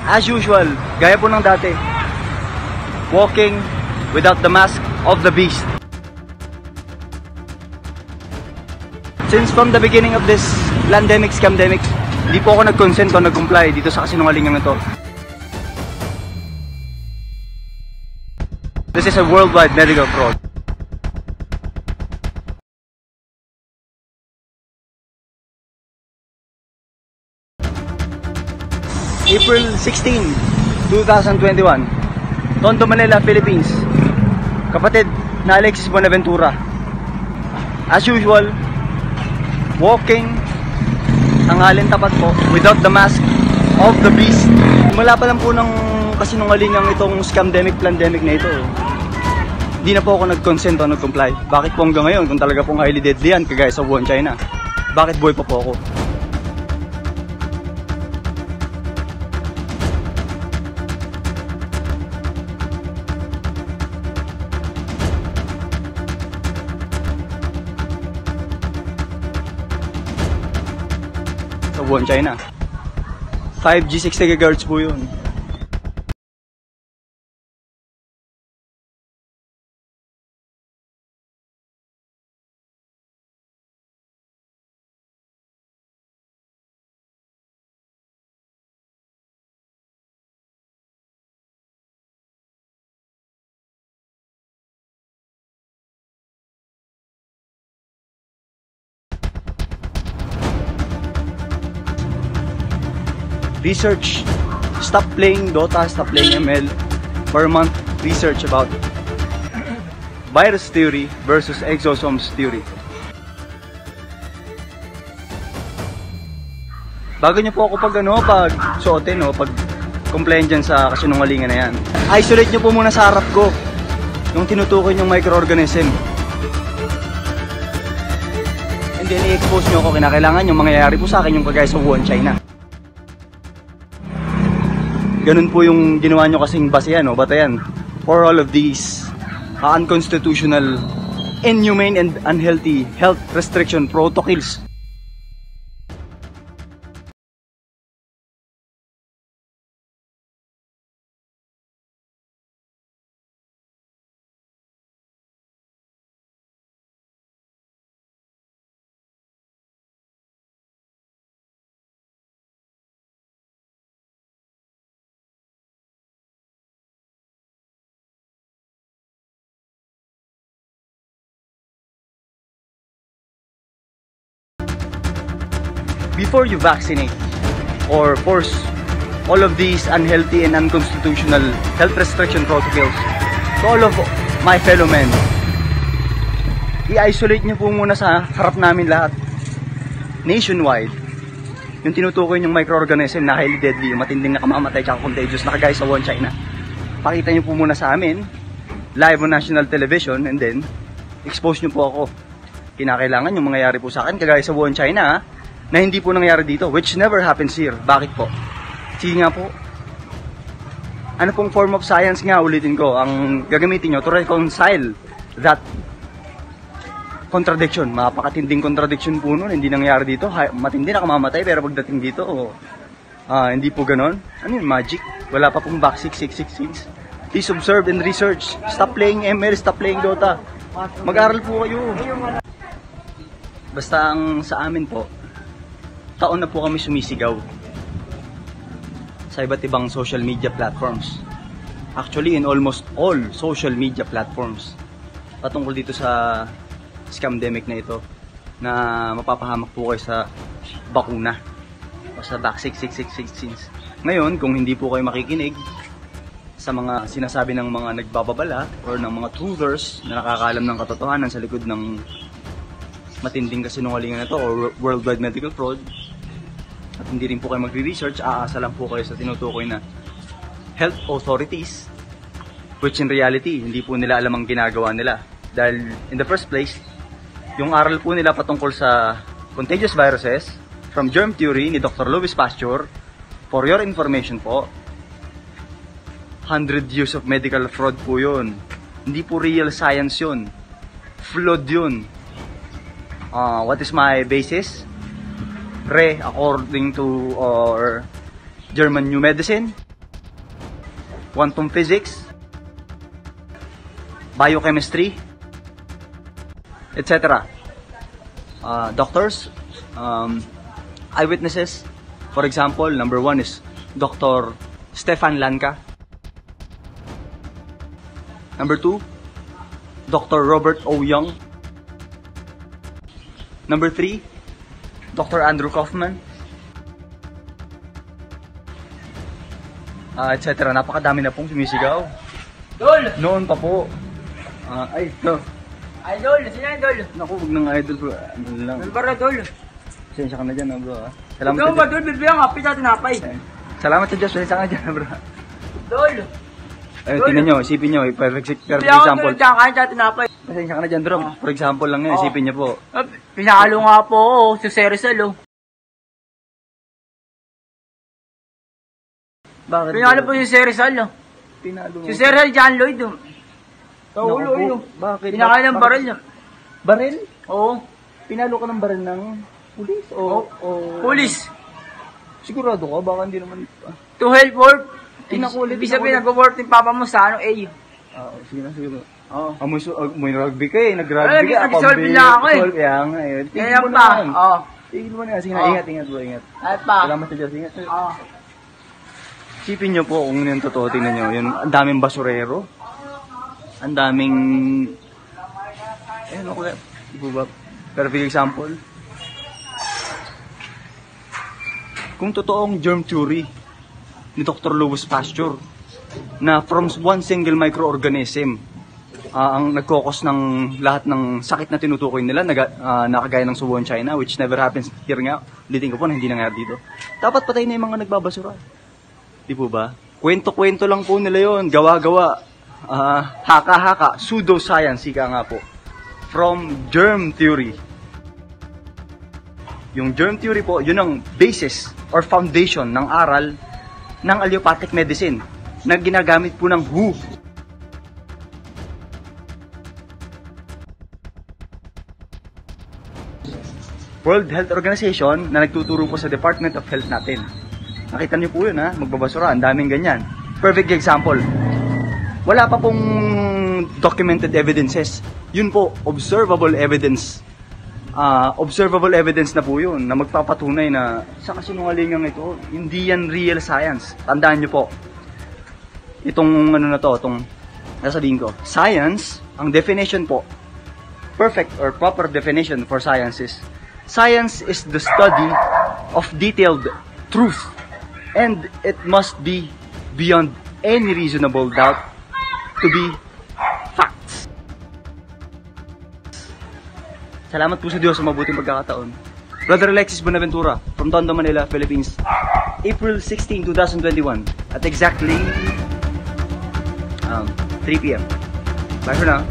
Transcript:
As usual, gaya po ng dati, walking without the mask of the beast. Since from the beginning of this pandemic, scamdemic, hindi po ako nag-consent o nag-comply dito sa kasinungalingan na to. This is a worldwide medical fraud. April 16, 2021, Tondo, Manila, Philippines. Kapatid na Alexis Buenaventura. As usual, walking, tanghalin tapat po, without the mask of the beast. Mula pa lang po ng kasinungalingang itong scamdemic, pandemic na ito. Hindi na po ako nag-consent o nag-comply. Bakit po hanggang ngayon kung talaga pong highly deadly yan, kagaya sa Wuhan, China? Bakit buhay pa po ako? Sa Wuhan, China. 5G 60 GHz po yun. Research, stop playing Dota, stop playing ML. Per month, research about virus theory versus exosomes theory. Bago nyo po ako pag suotin, pag complain dyan sa kasinungalingan na yan. Isolate nyo po muna sa harap ko yung tinutukoy yung microorganism. And then i-expose nyo ako, kinakailangan yung mangyayari po sa akin yung kagaya sa Wuhan, China. Ganun po yung ginawa nyo kasing basehan, batayan for all of these unconstitutional, inhumane and unhealthy health restriction protocols. Before you vaccinate or force all of these unhealthy and unconstitutional health restriction protocols to all of my fellow men, i-isolate nyo po muna sa harap namin lahat, nationwide, yung tinutukoy yung microorganism na highly deadly, yung matinding na kamamatay tsaka contagious na kagaya sa Wuhan, China. Pakita nyo po muna sa amin live on national television, and then expose nyo po ako. Kinakailangan yung mangyayari po sa akin kagaya sa Wuhan, China, na hindi po nangyari dito, which never happens here. Bakit po? Sige nga po. Ano pong form of science nga, ulitin ko, ang gagamitin nyo to reconcile that contradiction? Mapakatinding contradiction po nun, hindi nangyari dito. Matindi na kamamatay, pero pagdating dito, hindi po ganon. Ano yun, magic? Wala pa pong back 6666. Please observe and research. Stop playing ML, stop playing Dota. Mag-aral po kayo. Basta ang sa amin po, taon na po kami sumisigaw sa iba't ibang social media platforms. Actually, in almost all social media platforms. Patungkol dito sa scamdemic na ito, na mapapahamak po kayo sa bakuna o sa back 6666. Ngayon, kung hindi po kayo makikinig sa mga sinasabi ng mga nagbababala or ng mga truthers na nakakaalam ng katotohanan sa likod ng matinding kasinungalingan na ito or worldwide medical fraud, at hindi rin po kayo magre-research, aasa lang po kayo sa tinutukoy na health authorities, which in reality, hindi po nila alam ang ginagawa nila. Dahil in the first place, yung aral po nila patungkol sa contagious viruses from germ theory ni Dr. Louis Pasteur, for your information po, 100 years of medical fraud po yun. Hindi po real science yun. Fraud yun. What is my basis? According to German New Medicine. quantum physics, biochemistry, etc. Doctors, eyewitnesses. For example, number 1 is Dr. Stefan Lanka. Number 2, Dr. Robert O. Young. Number 3, Dr. Andrew Kaufman. Etc. Napakadami na pong sumisigaw. Dol! Noon pa po. No. Idol! Sino idol? Naku, huwag ng idol bro. Ano lang. Para Dol? Pasensya ka na dyan bro. Salamat Ikaw sa ba Diyos. Dol? Bibigyan ka pita tinapay. Salamat sa Diyos. Pasensya ka na dyan bro. Dol! Ayun, tingnan nyo. Isipin nyo. Perfect Bibigyan ko example. Dol dyan kain sa tinapay. Pasensya ka na dyan bro. For example lang yan. Isipin nyo po. Pinakalo nga po ako si Cerizal oh. Bakit? Pinakalo po si Cerizal oh. Pinalo Si Cerizal John Lloyd oh. Naku Ulo po. ulo. Bakit? Pinakalo ng baril oh. Baril? Oo. Pinalo ka ng baril ng pulis? Police. Sigurado ka? Baka hindi naman... To help work. Tinakulit, Ibig sabihin nag-work yung papa mo sa ano A. Sige na, sige na. Oo. May rugby ka eh. Nag-rugby ka. Nag-solve na ako eh. Kaya nga eh. Kaya pa. Oo. Tigil mo na. Sige na, Oo. ingat bro, ingat. At pa. Salamat sa Diyos, ingat. Oo. Isipin nyo po kung yung totoo, tingnan nyo. Yung ang daming basurero. Ang daming... Ano ko di ba? Perfect example. Kung totoong germ theory ni Dr. Louis Pasteur na from one single microorganism ang nagkokos ng lahat ng sakit na tinutukoy nila nakagaya ng Suwon, China, which never happens here nga. Ulitin ko po na hindi nangyari dito. Dapat patay na yung mga nagbabasura. Di po ba? Kwento-kwento lang po nila yon, gawa-gawa, haka-haka, pseudoscience, ika nga po. From germ theory. Yung germ theory po, yun ang basis or foundation ng aral ng allopathic medicine na ginagamit po ng WHO. World Health Organization na nagtuturo po sa Department of Health natin. Nakita niyo po yun ha, magbabasura, ang daming ganyan. Perfect example. Wala pa pong documented evidences. Yun po, observable evidence. Observable evidence na po yun na magpapatunay na sa kasinungalingan ito, hindi yan real science. Tandaan niyo po, itong ano na to, itong nasabihin ko, science, ang definition po, perfect or proper definition for science is the study of detailed truth, and it must be beyond any reasonable doubt to be facts. Salamat po sa Diyos sa mabuting pagkakataon. Brother Alexis Bonaventura from Tondo, Manila, Philippines. April 16, 2021 at exactly 3 p.m. Bye for now.